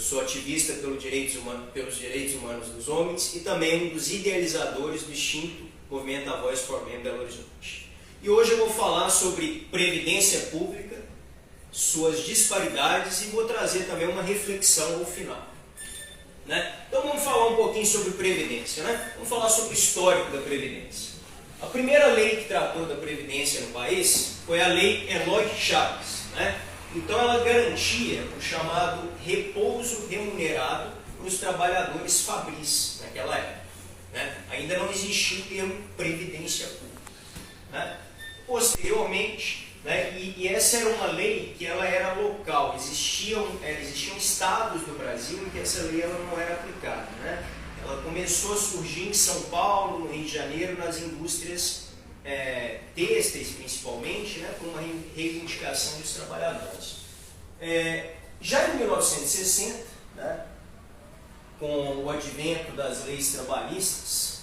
sou ativista pelos direitos humanos dos homens e também um dos idealizadores do extinto movimento A Voz for Men Belo Horizonte. E hoje eu vou falar sobre previdência pública, suas disparidades e vou trazer também uma reflexão ao final. Então vamos falar um pouquinho sobre previdência. Vamos falar sobre o histórico da previdência. A primeira lei que tratou da previdência no país foi a Lei Eloy Chaves. Então ela garantia o chamado repouso remunerado para os trabalhadores fabris naquela época. Ainda não existia o termo previdência pública. Posteriormente, e essa era uma lei que ela era local, existiam estados do Brasil em que essa lei ela não era aplicada. Ela começou a surgir em São Paulo, no Rio de Janeiro, nas indústrias têxteis principalmente, com uma reivindicação dos trabalhadores. Já em 1960, com o advento das leis trabalhistas,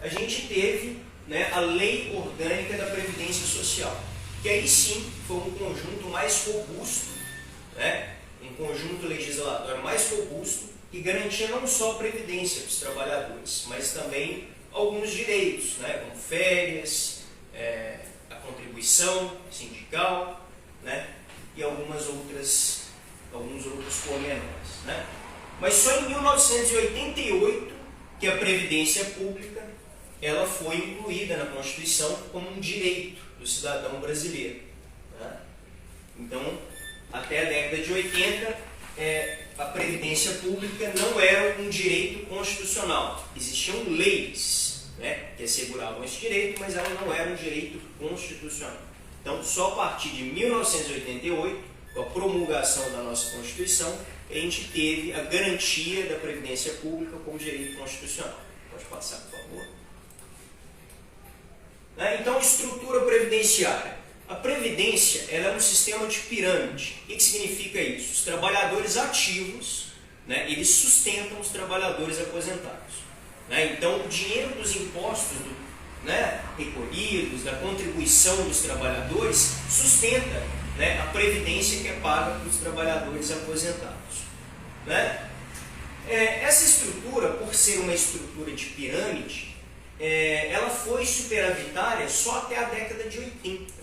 a gente teve a Lei Orgânica da Previdência Social, que aí sim foi um conjunto mais robusto, um conjunto legislatório mais robusto, que garantia não só a previdência dos trabalhadores, mas também alguns direitos, como férias, a contribuição sindical, e alguns outros pormenores. Mas só em 1988 que a previdência pública ela foi incluída na Constituição como um direito do cidadão brasileiro. Então, até a década de 80, a previdência pública não era um direito constitucional. Existiam leis que asseguravam esse direito, mas ela não era um direito constitucional. Então, só a partir de 1988, com a promulgação da nossa Constituição, a gente teve a garantia da previdência pública como direito constitucional. Pode passar, por favor. Então, estrutura previdenciária. A previdência ela é um sistema de pirâmide. O que significa isso? Os trabalhadores ativos, eles sustentam os trabalhadores aposentados. Então, o dinheiro dos impostos recolhidos, da contribuição dos trabalhadores, sustenta a previdência que é paga para os trabalhadores aposentados. Essa estrutura, por ser uma estrutura de pirâmide, ela foi superavitária só até a década de 80.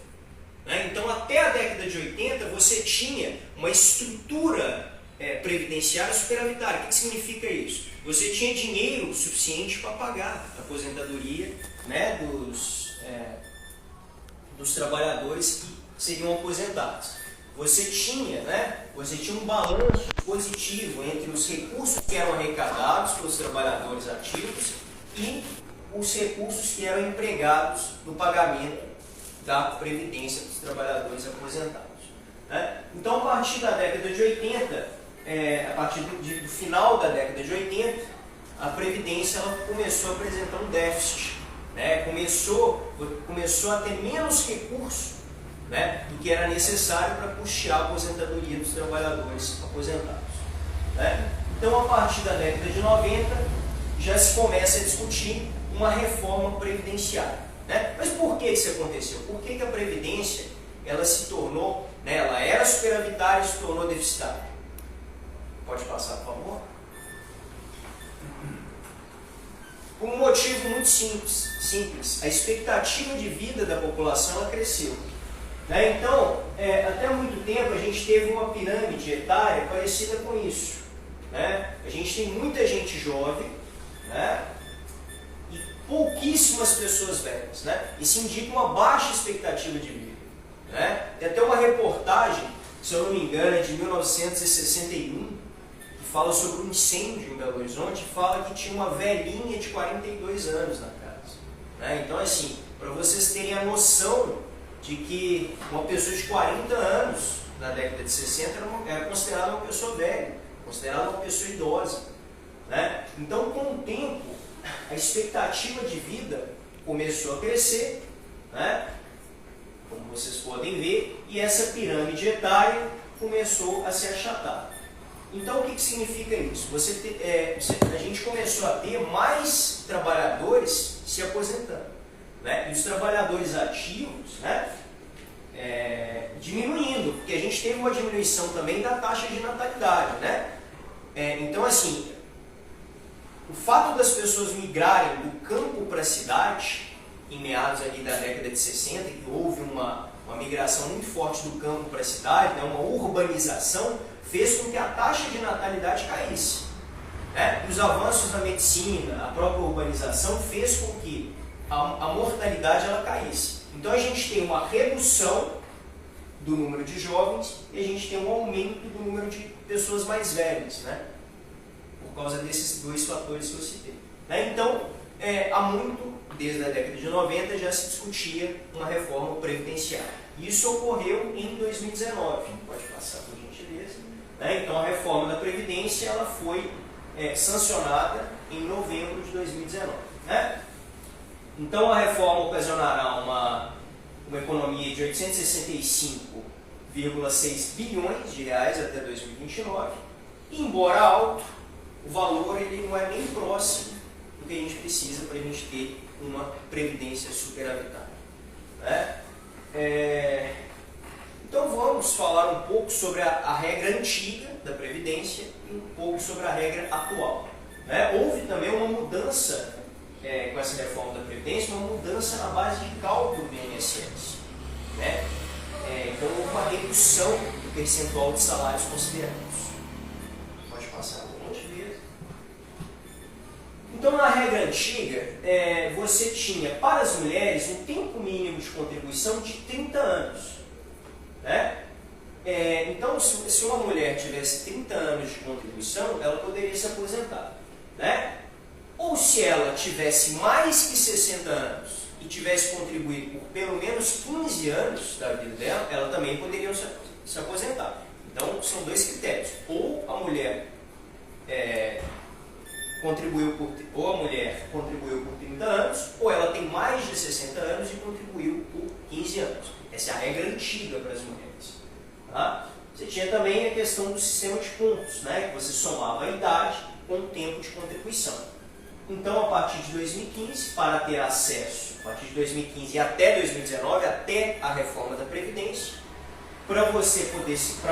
Então, até a década de 80, você tinha uma estrutura previdenciária superavitária. O que significa isso? Você tinha dinheiro suficiente para pagar a aposentadoria dos trabalhadores que seriam aposentados. Você tinha um balanço positivo entre os recursos que eram arrecadados pelos trabalhadores ativos e os recursos que eram empregados no pagamento da previdência dos trabalhadores aposentados. Então, a partir da década de 80, a partir do final da década de 80, a previdência ela começou a apresentar um déficit. Começou a ter menos recursos do que era necessário para custear a aposentadoria dos trabalhadores aposentados. Então, a partir da década de 90, já se começa a discutir uma reforma previdenciária. Mas por que isso aconteceu? Por que a Previdência ela se tornou, ela era superavitária e se tornou deficitária? Pode passar, por favor? Por um motivo muito simples. A expectativa de vida da população ela cresceu. Então, até muito tempo a gente teve uma pirâmide etária parecida com isso. A gente tem muita gente jovem, pouquíssimas pessoas velhas. Isso indica uma baixa expectativa de vida. Tem até uma reportagem, se eu não me engano, é de 1961, que fala sobre um incêndio em Belo Horizonte, fala que tinha uma velhinha de 42 anos na casa. Então, assim, para vocês terem a noção de que uma pessoa de 40 anos, na década de 60, era considerada uma pessoa velha, considerada uma pessoa idosa. Então, com o tempo, a expectativa de vida começou a crescer, como vocês podem ver, e essa pirâmide etária começou a se achatar. Então, o que significa isso? A gente começou a ter mais trabalhadores se aposentando, e os trabalhadores ativos diminuindo, porque a gente teve uma diminuição também da taxa de natalidade. Então, assim, o fato das pessoas migrarem do campo para a cidade, em meados ali da década de 60, que houve uma migração muito forte do campo para a cidade, né, uma urbanização, fez com que a taxa de natalidade caísse. E os avanços da medicina, a própria urbanização, fez com que a mortalidade ela caísse. Então a gente tem uma redução do número de jovens e a gente tem um aumento do número de pessoas mais velhas, né? Por causa desses dois fatores que eu citei. Então, há muito, desde a década de 90, já se discutia uma reforma previdenciária. Isso ocorreu em 2019, pode passar por gentileza. Então a reforma da Previdência ela foi sancionada em novembro de 2019. Então a reforma ocasionará uma economia de 865,6 bilhões de reais até 2029. E, embora alto, o valor ele não é nem próximo do que a gente precisa para a gente ter uma previdência superavitária. Então vamos falar um pouco sobre a regra antiga da Previdência e um pouco sobre a regra atual. Houve também uma mudança com essa reforma da Previdência, uma mudança na base de cálculo do INSS. Então houve uma redução do percentual de salários considerados. Pode passar por gentileza. Então na regra antiga, você tinha para as mulheres um tempo mínimo de contribuição de 30 anos. Então, se uma mulher tivesse 30 anos de contribuição, ela poderia se aposentar. Ou se ela tivesse mais que 60 anos e tivesse contribuído por pelo menos 15 anos da vida dela, ela também poderia se aposentar. Então, são dois critérios. Ou a mulher contribuiu por 30 anos, ou ela tem mais de 60 anos e contribuiu por 15 anos. Essa é a regra antiga para as mulheres. Você tinha também a questão do sistema de pontos, que você somava a idade com o tempo de contribuição. Então, a partir de 2015, para ter acesso, a partir de 2015 e até 2019, até a reforma da Previdência, para a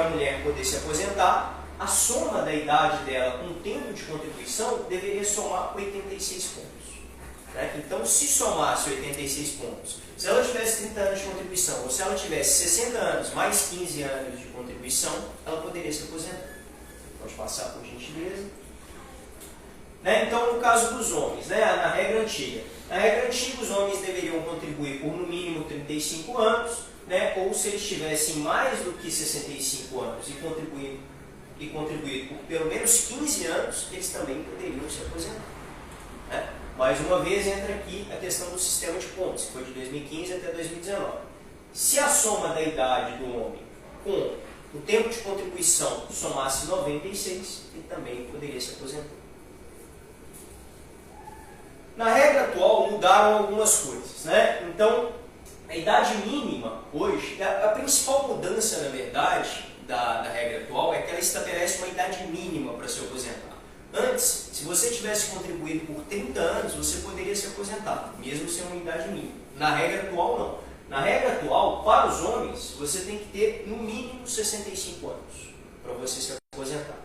mulher poder se aposentar, a soma da idade dela com o tempo de contribuição deveria somar 86 pontos. Então, se somasse 86 pontos, se ela tivesse 30 anos de contribuição, ou se ela tivesse 60 anos mais 15 anos de contribuição, ela poderia se aposentar. Pode passar por gentileza. Então, no caso dos homens, na regra antiga. Na regra antiga, os homens deveriam contribuir por no mínimo 35 anos, ou se eles tivessem mais do que 65 anos e contribuído por pelo menos 15 anos, eles também poderiam se aposentar. Mais uma vez entra aqui a questão do sistema de pontos, que foi de 2015 até 2019. Se a soma da idade do homem com o tempo de contribuição somasse 96, ele também poderia se aposentar. Na regra atual mudaram algumas coisas. Então, a idade mínima hoje, a principal mudança, na verdade, da regra atual é que ela estabelece uma idade mínima para se aposentar. Antes, se você tivesse contribuído por 30 anos, você poderia se aposentar, mesmo sem uma idade mínima. Na regra atual, não. Na regra atual, para os homens, você tem que ter no mínimo 65 anos para você se aposentar.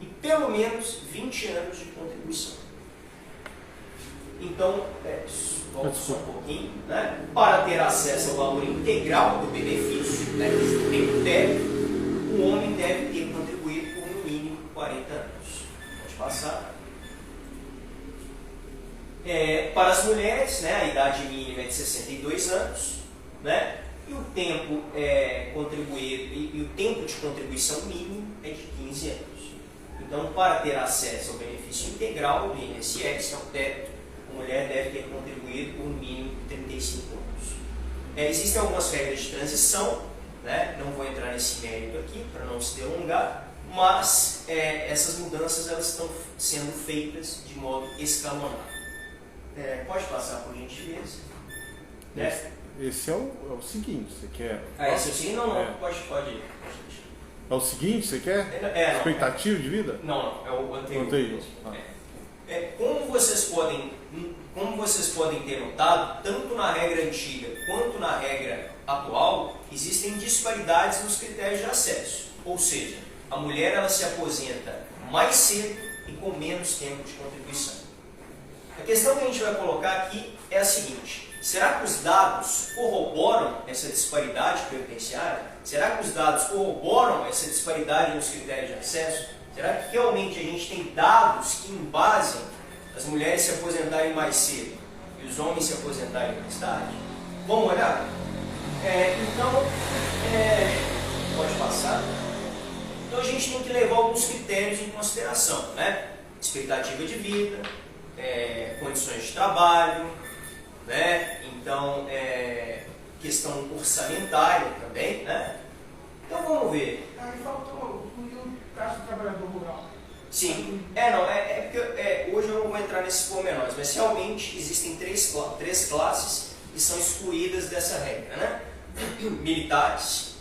E pelo menos 20 anos de contribuição. Então, volta só um pouquinho. Para ter acesso ao valor integral do benefício, que tem o teto, o homem deve ter contribuído por no mínimo 40 anos. Passar. Para as mulheres, a idade mínima é de 62 anos, e o tempo contribuído e o tempo de contribuição mínimo é de 15 anos. Então, para ter acesso ao benefício integral do INSS, que é o teto, a mulher deve ter contribuído por no mínimo 35 anos. Existem algumas regras de transição, não vou entrar nesse mérito aqui para não se delongar, mas essas mudanças elas estão sendo feitas de modo escalonado. Pode passar por gentileza. Esse é o seguinte, você quer... Esse é o seguinte? Não, pode ir. É o seguinte, você quer? Expectativa de vida? Não, é o anterior. Como vocês podem ter notado, tanto na regra antiga quanto na regra atual, existem disparidades nos critérios de acesso. Ou seja, a mulher ela se aposenta mais cedo e com menos tempo de contribuição. A questão que a gente vai colocar aqui é a seguinte: será que os dados corroboram essa disparidade previdenciária? Será que os dados corroboram essa disparidade nos critérios de acesso? Será que realmente a gente tem dados que embasem as mulheres se aposentarem mais cedo e os homens se aposentarem mais tarde? Vamos olhar? Pode passar. Então a gente tem que levar alguns critérios em consideração, né? Expectativa de vida, condições de trabalho, né? Então, questão orçamentária também, né? Então vamos ver. Aí faltou o caso do trabalhador rural. Sim, porque hoje eu não vou entrar nesses pormenores, mas realmente existem três classes que são excluídas dessa regra, né? Militares,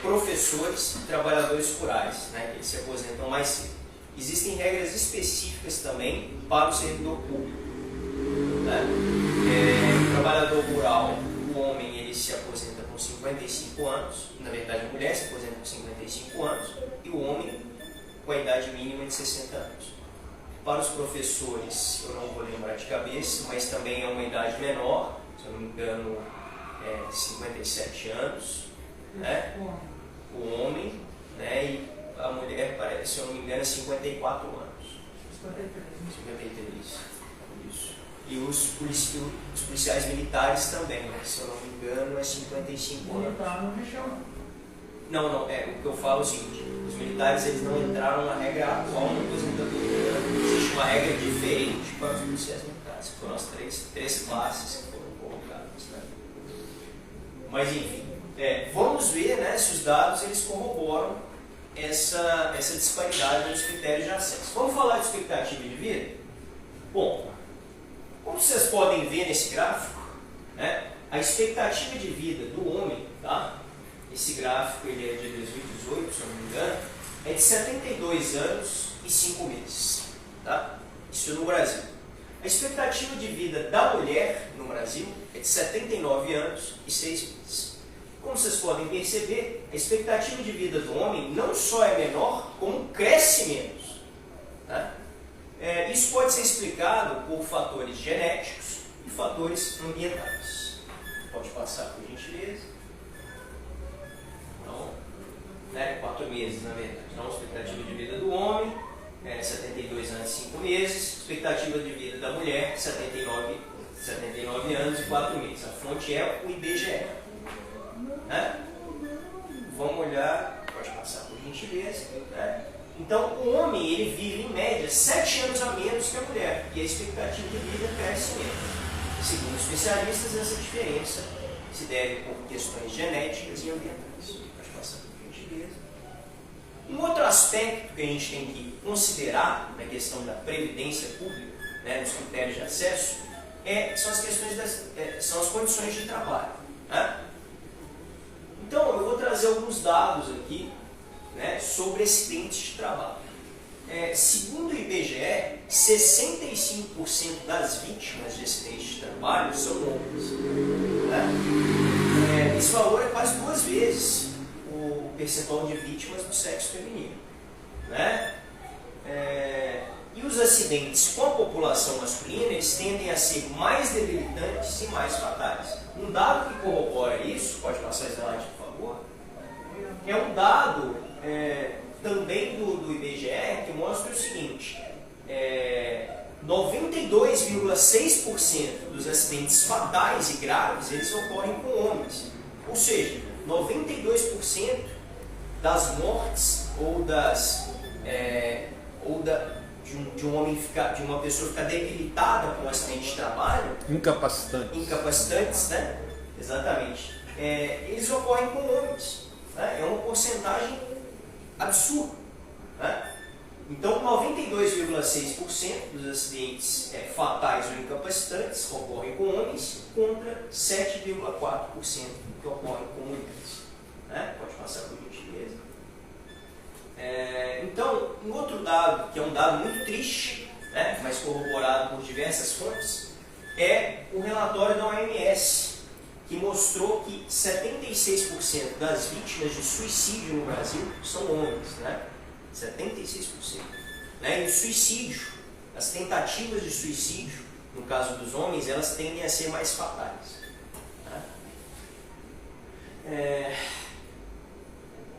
professores e trabalhadores rurais, né? Que eles se aposentam mais cedo. Existem regras específicas também para o servidor público, né? O trabalhador rural, o homem, ele se aposenta com 55 anos, na verdade a mulher se aposenta com 55 anos e o homem com a idade mínima de 60 anos. Para os professores, eu não vou lembrar de cabeça, mas também é uma idade menor, se eu não me engano, 57 anos, né? O homem, né? E a mulher, parece, se eu não me engano, é 54 anos. 53. Isso. E os policiais militares também, né? Se eu não me engano, é 55 anos. Não, o que eu falo é o seguinte: os militares eles não entraram na regra atual na aposentadoria. Existe uma regra diferente para os policiais militares, que foram as três classes que foram colocadas, né? Mas enfim, vamos ver, né, se os dados eles corroboram essa disparidade nos critérios de acesso. Vamos falar de expectativa de vida? Bom, como vocês podem ver nesse gráfico, né, a expectativa de vida do homem, tá? Esse gráfico ele é de 2018, se eu não me engano, é de 72 anos e 5 meses. Tá? Isso no Brasil. A expectativa de vida da mulher no Brasil é de 79 anos e 6 meses. Como vocês podem perceber, a expectativa de vida do homem não só é menor, como cresce menos. Tá? Isso pode ser explicado por fatores genéticos e fatores ambientais. Pode passar, por gentileza. 4 meses, na verdade. Então, a expectativa de vida do homem é 72 anos e 5 meses, expectativa de vida da mulher 79 anos e 4 meses. A fonte é o IBGE. Né? Vamos olhar, pode passar por gentileza. Né? Então, o homem ele vive em média 7 anos a menos que a mulher, e a expectativa de vida cresce menos. Segundo especialistas, essa diferença se deve por questões genéticas e ambientais. Um outro aspecto que a gente tem que considerar na questão da previdência pública, né, nos critérios de acesso, são as condições de trabalho. Né? Então, eu vou trazer alguns dados aqui, né, sobre acidentes de trabalho. Segundo o IBGE, 65% das vítimas de acidentes de trabalho são homens. Né? Esse valor é quase 2 vezes o percentual de vítimas do sexo feminino. Né? E os acidentes com a população masculina eles tendem a ser mais debilitantes e mais fatais. Um dado que corrobora isso, pode passar esse slide, por favor, é um dado também do IBGE que mostra o seguinte: 92,6% dos acidentes fatais e graves eles ocorrem com homens. Ou seja, 92% das mortes de uma pessoa ficar debilitada por um acidente de trabalho, incapacitantes, né? Exatamente. Eles ocorrem com homens. Né? É uma porcentagem absurda. Né? Então, 92,6% dos acidentes fatais ou incapacitantes ocorrem com homens, contra 7,4% que ocorrem com mulheres. Né? Pode passar por gentileza. Então, um outro dado, que é um dado muito triste, né, mas corroborado por diversas fontes, é o relatório da OMS, que mostrou que 76% das vítimas de suicídio no Brasil são homens. Né? 76%. Né? E o suicídio, as tentativas de suicídio, no caso dos homens, elas tendem a ser mais fatais. Né?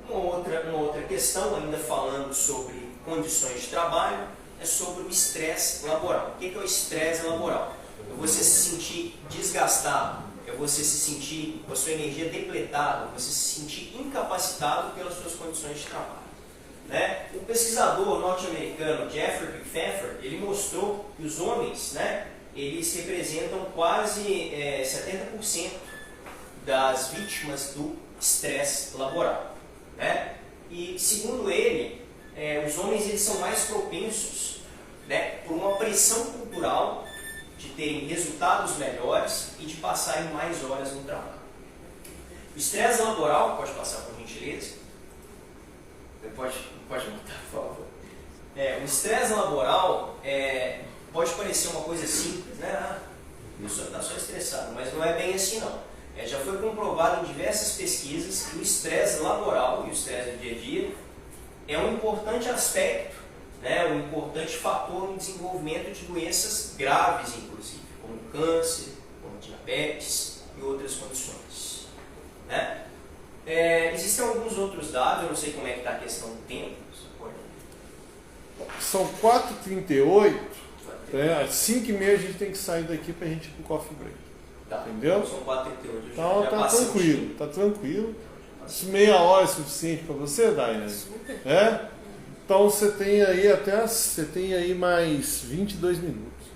Uma outra questão, ainda falando sobre condições de trabalho, é sobre o estresse laboral. O que é o estresse laboral? É você se sentir desgastado, é você se sentir com a sua energia depletada, você se sentir incapacitado pelas suas condições de trabalho. Né? O pesquisador norte-americano Jeffrey Pfeffer, ele mostrou que os homens, né, eles representam quase 70% das vítimas do estresse laboral. Né? E segundo ele, os homens eles são mais propensos, né, por uma pressão cultural de terem resultados melhores e de passarem mais horas no trabalho. O estresse laboral, pode passar por gentileza? Pode botar, por favor. O estresse laboral pode parecer uma coisa simples, né? A pessoa está só estressada, mas não é bem assim não. Já foi comprovado em diversas pesquisas que o estresse laboral e o estresse do dia a dia é um importante aspecto, né, um importante fator no desenvolvimento de doenças graves, inclusive, como câncer, como diabetes e outras condições. Né? Existem alguns outros dados, eu não sei como é que está a questão do tempo. São 4h38, às 5h30 a gente tem que sair daqui para a gente ir para o coffee break. Tá. Entendeu? São 4h38. Então tá tranquilo, tá tranquilo. Meia hora é suficiente para você, Daiane? Então você tem aí mais 22 minutos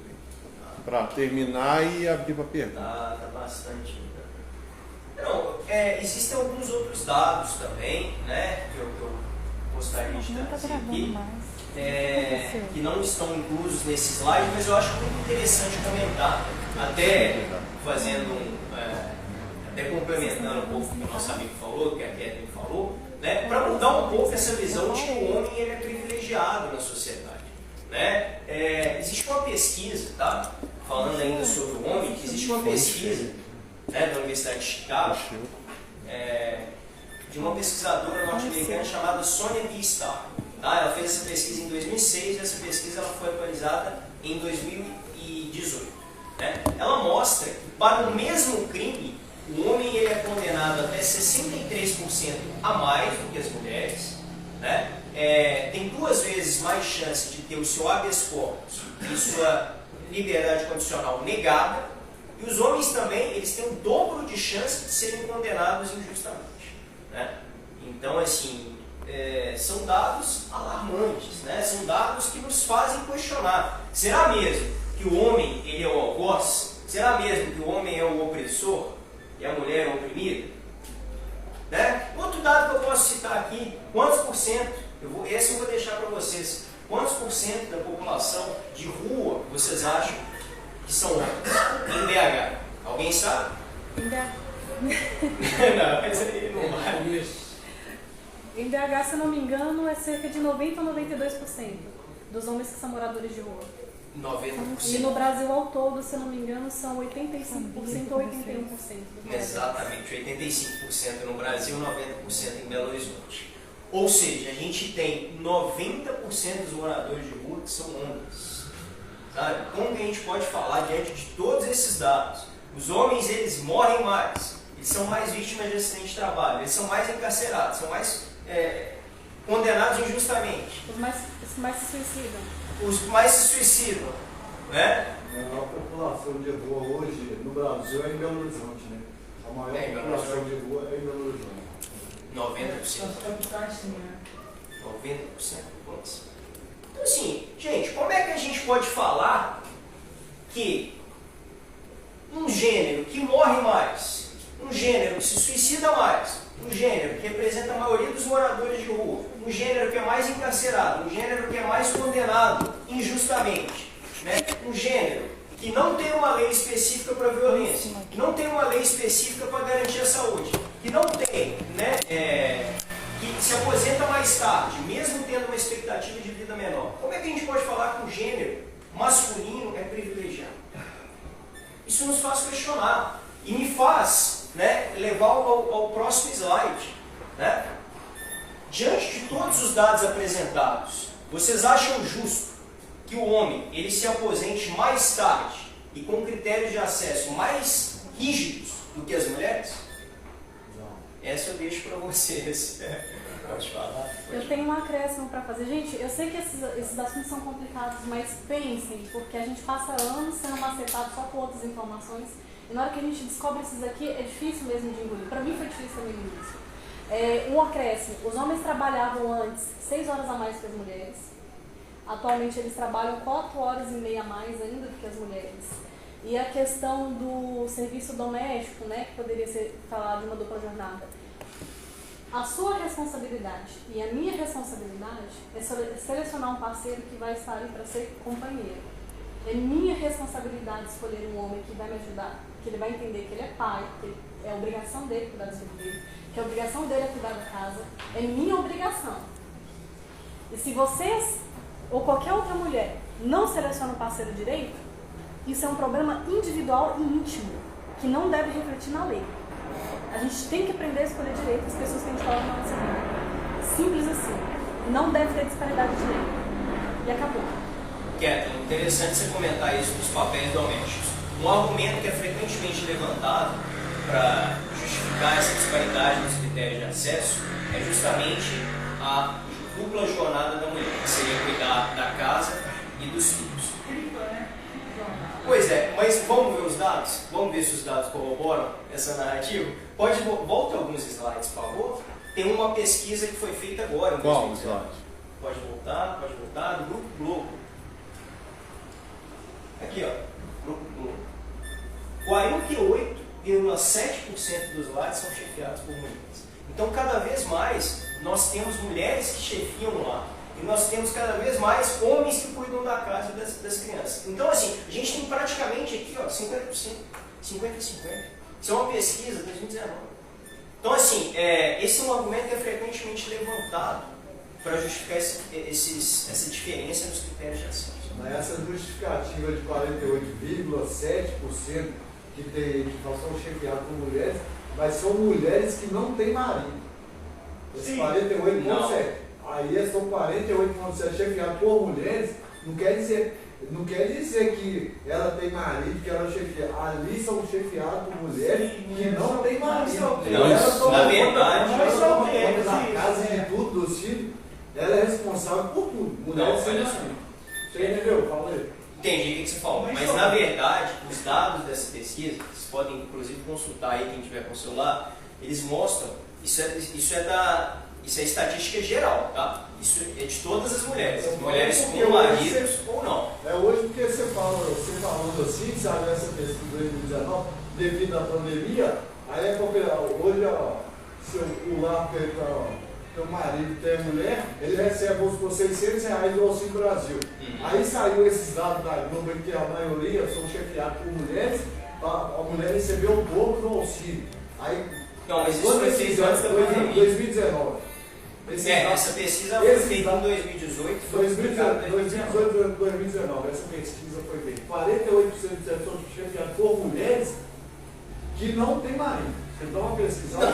para terminar e abrir para pergunta. Tá bastante. Não, existem alguns outros dados também, né, que eu gostaria de trazer aqui, que não estão inclusos nesse slide, mas eu acho muito interessante comentar, até complementando um pouco o que o nosso amigo falou, que a Kathleen falou, né, para mudar um pouco essa visão de que o homem ele é privilegiado na sociedade. Né? Existe uma pesquisa, tá? Falando ainda sobre o homem, que existe uma pesquisa, né, da Universidade de Chicago, de uma pesquisadora norte-americana chamada Sonia B. Starr. Tá? Ela fez essa pesquisa em 2006 e essa pesquisa ela foi atualizada em 2018. Né? Ela mostra que para o mesmo crime, o homem ele é condenado até 63% a mais do que as mulheres, né? Tem 2 vezes mais chance de ter o seu habeas corpus e sua liberdade condicional negada, e os homens também eles têm o dobro de chance de serem condenados injustamente. Né? Então, assim, são dados alarmantes, né? São dados que nos fazem questionar. Será mesmo que o homem ele é o algoz? Será mesmo que o homem é o opressor e a mulher é oprimida? Né? Outro dado que eu posso citar aqui, quantos por cento, esse eu vou deixar para vocês, quantos por cento da população de rua vocês acham que são homens em BH? Alguém sabe? Não, mas aí não vale. Em BH, se eu não me engano, é cerca de 90% a 92% dos homens que são moradores de rua. 90%. E no Brasil ao todo, se eu não me engano, são 85% ou 81%. Exatamente, 85% no Brasil, 90% em Belo Horizonte. Ou seja, a gente tem 90% dos moradores de rua que são homens. Sabe? Como que a gente pode falar diante de todos esses dados? Os homens, eles morrem mais, eles são mais vítimas de acidente de trabalho, eles são mais encarcerados, são mais condenados injustamente. Os mais se suicidam. Os mais se suicidam, né? A maior população de rua hoje no Brasil é em Belo Horizonte, né? A maior população de rua é em Belo Horizonte. 90%. Nas capitais, sim, né? 90%. Então, assim, gente, como é que a gente pode falar que um gênero que morre mais, um gênero que se suicida mais, um gênero que representa a maioria dos moradores de rua, um gênero que é mais encarcerado, um gênero que é mais condenado injustamente, né? Um gênero que não tem uma lei específica para violência, que não tem uma lei específica para garantir a saúde, que não tem, né, que se aposenta mais tarde, mesmo tendo uma expectativa de vida menor. Como é que a gente pode falar que o gênero masculino é privilegiado? Isso nos faz questionar e me faz, né, levar ao próximo slide. Né? Diante de todos os dados apresentados, vocês acham justo que o homem ele se aposente mais tarde e com critérios de acesso mais rígidos do que as mulheres? Essa eu deixo para vocês. Pode falar. Eu tenho um acréscimo para fazer. Gente, eu sei que esses assuntos são complicados, mas pensem, porque a gente passa anos sendo macetado só com outras informações, e na hora que a gente descobre esses aqui, é difícil mesmo de engolir. Para mim foi difícil também no início. Um acréscimo. Os homens trabalhavam antes 6 horas a mais que as mulheres. Atualmente eles trabalham 4 horas e meia a mais ainda do que as mulheres. E a questão do serviço doméstico, né, que poderia ser falado de uma dupla jornada. A sua responsabilidade e a minha responsabilidade é selecionar um parceiro que vai estar ali para ser companheiro. É minha responsabilidade escolher um homem que vai me ajudar, que ele vai entender que ele é pai, que é obrigação dele cuidar do filho dele, que a obrigação dele é cuidar da casa. É minha obrigação. E se vocês ou qualquer outra mulher não seleciona um parceiro direito, isso é um problema individual e íntimo, que não deve refletir na lei. A gente tem que aprender a escolher direito as pessoas que a gente coloca na nossa vida. Simples assim. Não deve ter disparidade de lei. E acabou. Kathleen, interessante você comentar isso dos papéis domésticos. Um argumento que é frequentemente levantado para justificar essa disparidade nos critérios de acesso é justamente a dupla jornada da mulher, que seria cuidar da casa e dos filhos. Pois é, mas vamos ver os dados? Vamos ver se os dados corroboram essa narrativa? Volta alguns slides, por favor. Tem uma pesquisa que foi feita agora. Qual slide? Pode voltar, do Grupo Globo. Aqui, ó, Grupo Globo. 48,7% dos lares são chefiados por mulheres. Então, cada vez mais, nós temos mulheres que chefiam lá. E nós temos cada vez mais homens que cuidam da casa e das crianças. Então, assim, a gente tem praticamente aqui, ó, 50%, 50-50. Isso é uma pesquisa de 2019. Então, assim, esse é um argumento que é frequentemente levantado para justificar essa diferença nos critérios de acesso. Mas essa justificativa de 48,7% que são chefiados por mulheres, mas são mulheres que não têm marido. Esse 48,7%. Aí são 48,7% chefiados por mulheres, não quer dizer que ela tem marido, que ela chefia. Ali são chefiados por mulheres que não têm marido. Na verdade, na casa de tudo, dos filhos, ela é responsável por tudo. Mulheres sem marido. Você entendeu? Fala aí. Entendi o que você falou, mas na verdade, os dados dessa pesquisa, vocês podem inclusive consultar aí, quem tiver com o celular, eles mostram, isso é estatística geral, tá? Isso é de todas as mulheres com maridos ou não. É hoje porque você falando assim, sabe, essa pesquisa de 2019, devido à pandemia, aí hoje, se o lar tem o marido tem a mulher, ele recebe, vamos supor, R$600 do Auxílio Brasil. Aí saiu esses dados da Globo que a maioria são chefiados por mulheres, a mulher recebeu o dobro do auxílio. Aí, não, mas isso foi feito antes da pandemia. 2019. Essa pesquisa foi feita em 2018. 2019, essa pesquisa foi feita. 48% são chefiados por mulheres que não têm marido. Então, uma pesquisa. Na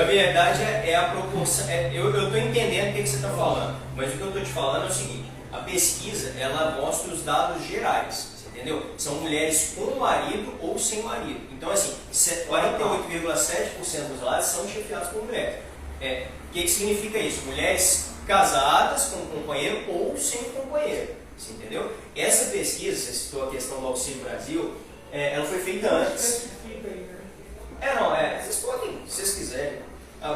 verdade, é a proporção. Eu estou entendendo o que você está falando, mas o que eu estou te falando é o seguinte: a pesquisa ela mostra os dados gerais, você entendeu? São mulheres com marido ou sem marido. Então, assim, 48,7% dos lares são chefiados por mulheres. O que significa isso? Mulheres casadas com um companheiro ou sem companheiro, você entendeu? Essa pesquisa, você citou a questão do Auxílio Brasil, ela foi feita antes. Vocês podem, se vocês quiserem.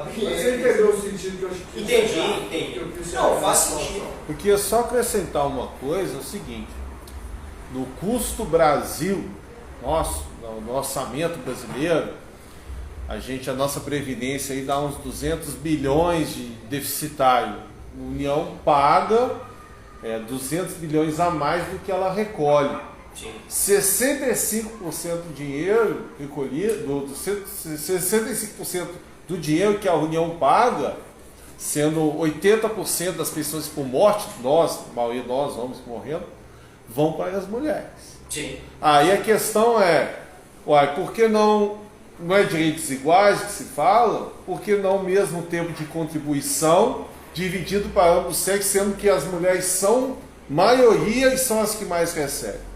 Você entendeu o sentido que eu quis? Entendi. Não, faz sentido. Porque só acrescentar uma coisa, é o seguinte: no custo Brasil, no orçamento brasileiro, a nossa previdência aí dá uns 200 bilhões de deficitário. A União paga 200 bilhões a mais do que ela recolhe. Sim. 65% do dinheiro recolhido, 65% do dinheiro que a União paga, sendo 80% das pessoas por morte, a maioria nós, homens morrendo, vão para as mulheres. Sim. Aí a questão é, por que não não é direitos iguais que se fala, por que não o mesmo tempo de contribuição dividido para ambos os sexos, sendo que as mulheres são maioria e são as que mais recebem?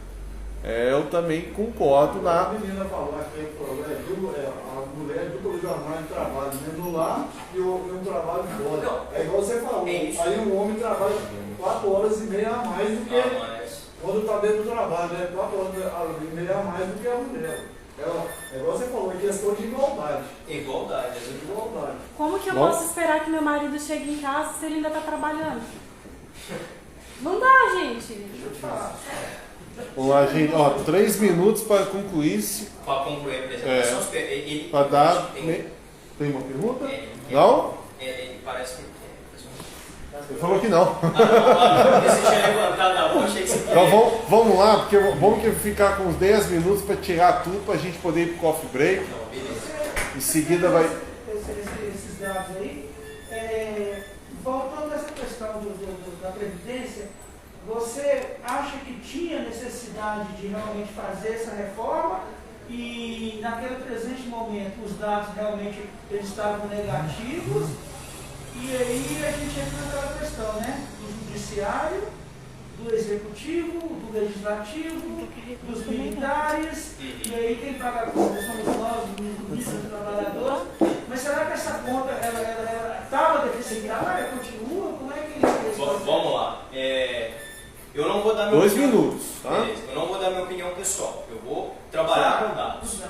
Eu também concordo A menina falou aqui, a mulher dupla jornada de trabalho, né, no lar e um trabalho fora. É igual você falou, aí um homem trabalha 4 horas e meia a mais do que quando está dentro do trabalho, né? 4 horas e meia a mais do que a mulher. É igual você falou, é questão de igualdade. Igualdade, Igualdade. Como que eu posso esperar que meu marido chegue em casa se ele ainda está trabalhando? Não dá, gente. Vamos lá, gente. 3 minutos para concluir-se. Para concluir a apresentação, Para dar... Tem uma pergunta? Não? Ele parece que... Ele falou que não. Você tinha levantado a mão, achei que você tinha... Então vamos lá, porque vamos ficar com uns 10 minutos para tirar tudo, para a gente poder ir para o coffee break. Não, beleza. Em seguida vai... Esses dados aí, voltando a essa questão da Previdência, você acha que tinha necessidade de realmente fazer essa reforma e naquele presente momento os dados realmente eles estavam negativos e aí a gente entra naquela questão, né? Do judiciário, do executivo, do legislativo, dos militares, e aí quem paga a conta somos nós, os trabalhadores. Mas será que essa conta ela estava deficitária, continua? Como é que Vamos lá. Eu não vou dar minha 2 opinião. minutos, tá? Beleza. Eu não vou dar minha opinião pessoal. Eu vou trabalhar com dados.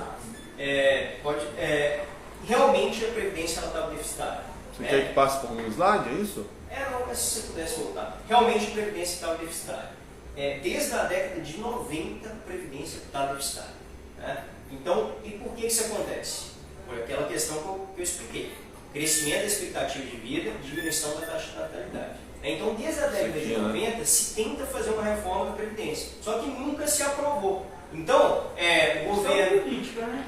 Realmente a Previdência estava deficitária. Você quer que passe por um slide, é isso? Não, mas se você pudesse voltar. Realmente a Previdência estava deficitária. Desde a década de 90, a Previdência está deficitária. Né? Então, e por que isso acontece? Por aquela questão que eu expliquei. Crescimento da expectativa de vida, diminuição da taxa de natalidade. Então, desde a década de 90, se tenta fazer uma reforma da Previdência. Só que nunca se aprovou. Então, o governo... política, né?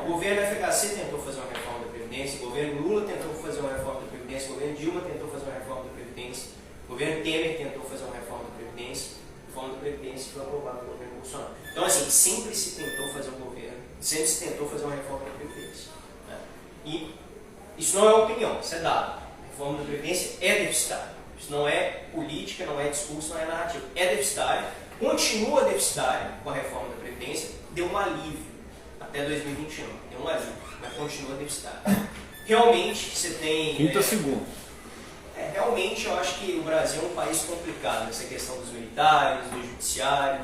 O governo FHC tentou fazer uma reforma da Previdência, o governo Lula tentou fazer uma reforma da Previdência, o governo Dilma tentou fazer uma reforma da Previdência, o governo Temer tentou fazer uma reforma da Previdência, a reforma da Previdência foi aprovada pelo governo Bolsonaro. Então, assim, sempre se tentou fazer uma reforma da Previdência. Né? E isso não é opinião, isso é dado. A reforma da Previdência é deficitária. Isso não é política, não é discurso, não é narrativa. É deficitária, continua deficitária com a reforma da Previdência, deu um alívio até 2021, deu um alívio, mas continua deficitária. Realmente, você tem... 30 segundos. Realmente, eu acho que o Brasil é um país complicado nessa questão dos militares, do judiciário,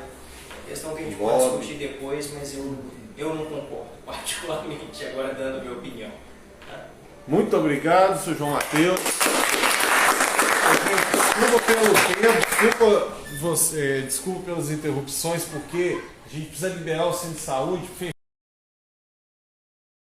questão que a gente pode discutir depois, mas eu não concordo, particularmente, agora dando a minha opinião. Tá? Muito obrigado, Sr. João Mateus. Desculpa pelo tempo, desculpa pelas interrupções, porque a gente precisa liberar o centro de saúde.